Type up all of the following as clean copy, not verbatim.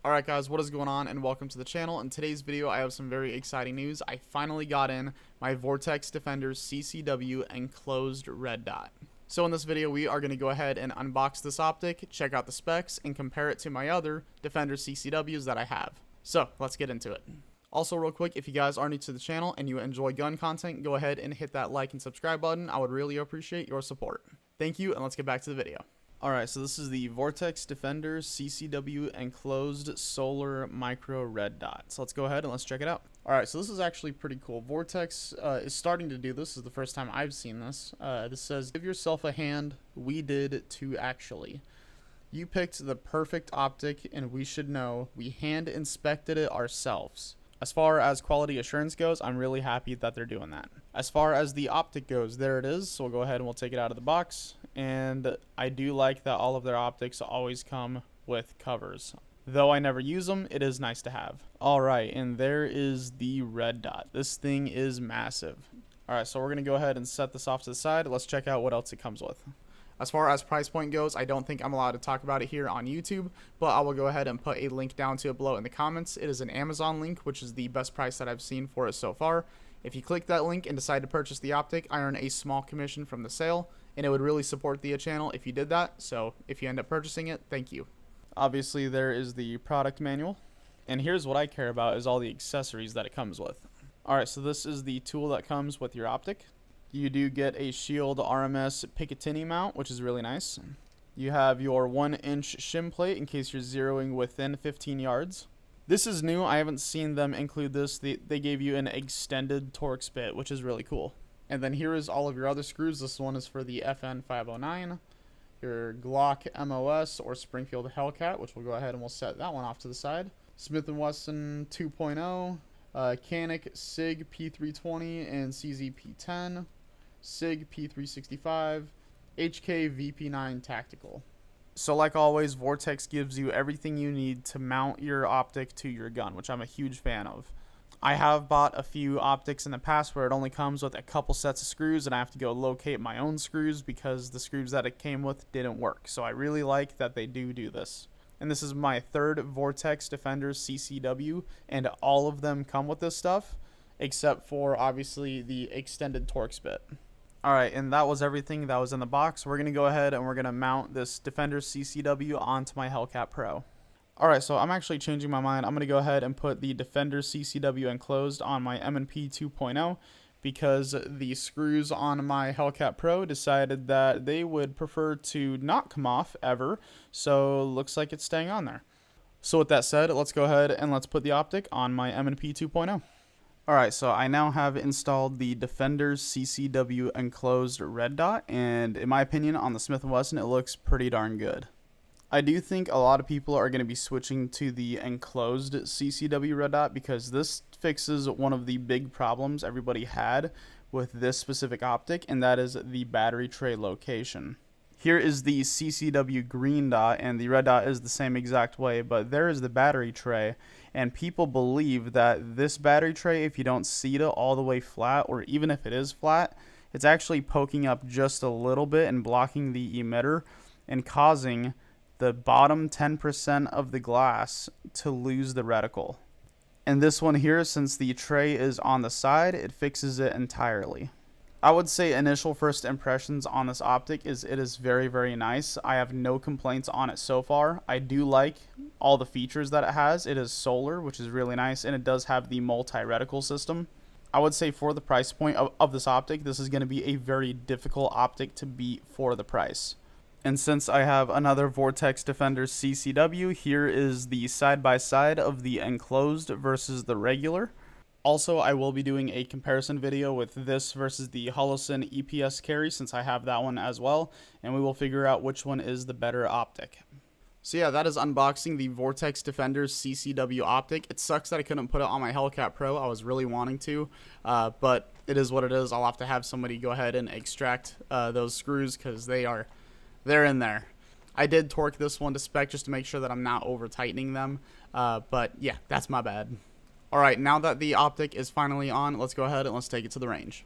Alright guys, what is going on, and welcome to the channel. In today's video I have some very exciting news. I finally got in my Vortex Defender CCW enclosed red dot. So in this video we are going to go ahead and unbox this optic, check out the specs, and compare it to my other Defender CCWs that I have. So let's get into it. Also real quick, if you guys are new to the channel and you enjoy gun content, go ahead and hit that like and subscribe button. I would really appreciate your support. Thank you, and let's get back to the video. Alright, so this is the Vortex Defender CCW enclosed solar micro red dot. So let's go ahead and let's check it out. Alright, so this is actually pretty cool. Vortex is starting to do this. This is the first time I've seen this. This says, give yourself a hand. We did too, actually. You picked the perfect optic, and we should know. We hand inspected it ourselves. As far as quality assurance goes, I'm really happy that they're doing that. As far as the optic goes, there it is. So we'll go ahead and we'll take it out of the box. And I do like that all of their optics always come with covers. Though I never use them, it is nice to have. Alright, and there is the red dot. This thing is massive. Alright, so we're going to go ahead and set this off to the side. Let's check out what else it comes with. As far as price point goes, I don't think I'm allowed to talk about it here on YouTube, but I will go ahead and put a link down to it below in the comments. It is an Amazon link, which is the best price that I've seen for it so far. If you click that link and decide to purchase the optic, I earn a small commission from the sale, and it would really support the channel if you did that. So if you end up purchasing it, thank you. Obviously, there is the product manual, and here's what I care about is all the accessories that it comes with. Alright, so this is the tool that comes with your optic. You do get a Shield RMS Picatinny mount, which is really nice. You have your 1-inch shim plate in case you're zeroing within 15 yards. This is new. I haven't seen them include this. They gave you an extended Torx bit, which is really cool. And then here is all of your other screws. This one is for the FN 509, your Glock MOS or Springfield Hellcat, which we'll go ahead and we'll set that one off to the side. Smith & Wesson 2.0, Canik SIG P320 and CZ P10. SIG P365, HK VP9 Tactical. So like always, Vortex gives you everything you need to mount your optic to your gun, which I'm a huge fan of. I have bought a few optics in the past where it only comes with a couple sets of screws and I have to go locate my own screws because the screws that it came with didn't work. So I really like that they do this. And this is my third Vortex Defender CCW, and all of them come with this stuff, except for obviously the extended Torx bit. Alright, and that was everything that was in the box. We're going to go ahead and we're going to mount this Defender CCW onto my Hellcat Pro. Alright, so I'm actually changing my mind. I'm going to go ahead and put the Defender CCW enclosed on my M&P 2.0 because the screws on my Hellcat Pro decided that they would prefer to not come off ever, so looks like it's staying on there. So with that said, let's go ahead and let's put the optic on my M&P 2.0. Alright, so I now have installed the Defender CCW enclosed red dot, and in my opinion on the Smith & Wesson it looks pretty darn good. I do think a lot of people are going to be switching to the enclosed CCW red dot because this fixes one of the big problems everybody had with this specific optic, and that is the battery tray location. Here is the CCW green dot, and the red dot is the same exact way, but there is the battery tray, and people believe that this battery tray, if you don't seat it all the way flat, or even if it is flat, it's actually poking up just a little bit and blocking the emitter and causing the bottom 10% of the glass to lose the reticle. And this one here, since the tray is on the side, it fixes it entirely. I would say initial first impressions on this optic is it is very, very nice. I have no complaints on it so far. I do like all the features that it has. It is solar, which is really nice, and it does have the multi-reticle system. I would say for the price point of this optic, this is going to be a very difficult optic to beat for the price. And since I have another Vortex Defender CCW, here is the side-by-side of the enclosed versus the regular. Also, I will be doing a comparison video with this versus the Holosun EPS carry since I have that one as well, and we will figure out which one is the better optic. So yeah, that is unboxing the Vortex Defender CCW optic. It sucks that I couldn't put it on my Hellcat Pro. I was really wanting to, but it is what it is. I'll have to have somebody go ahead and extract those screws because they're in there. I did torque this one to spec just to make sure that I'm not over tightening them, but yeah, that's my bad. Alright, now that the optic is finally on, let's go ahead and let's take it to the range.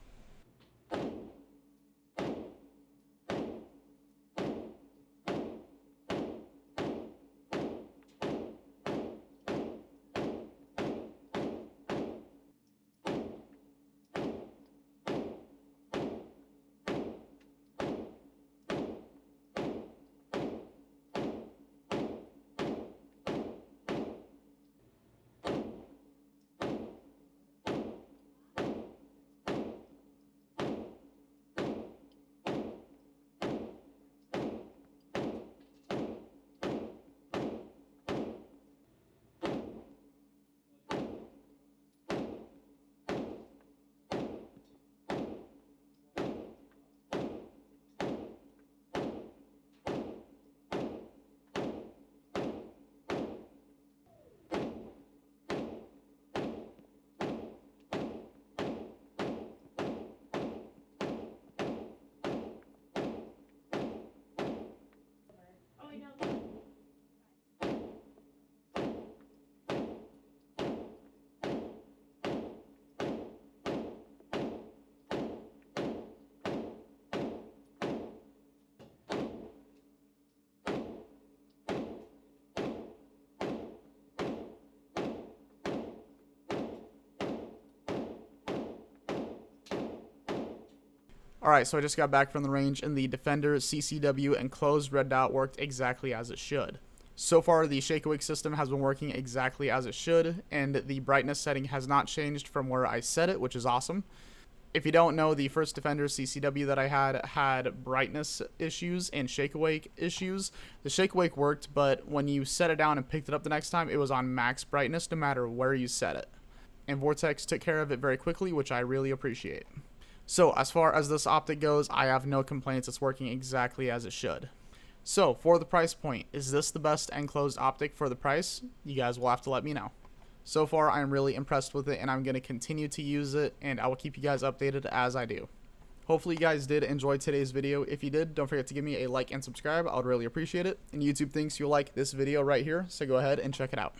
Alright, so I just got back from the range, and the Defender CCW and closed red dot worked exactly as it should. So far, the shake awake system has been working exactly as it should, and the brightness setting has not changed from where I set it, which is awesome. If you don't know, the first Defender CCW that I had brightness issues and shake awake issues. The shake awake worked, but when you set it down and picked it up the next time, it was on max brightness no matter where you set it. And Vortex took care of it very quickly, which I really appreciate. So as far as this optic goes, I have no complaints. It's working exactly as it should. So for the price point, is this the best enclosed optic for the price? You guys will have to let me know. So far, I'm really impressed with it, and I'm going to continue to use it, and I will keep you guys updated as I do. Hopefully you guys did enjoy today's video. If you did, don't forget to give me a like and subscribe. I would really appreciate it. And YouTube thinks you'll like this video right here, so go ahead and check it out.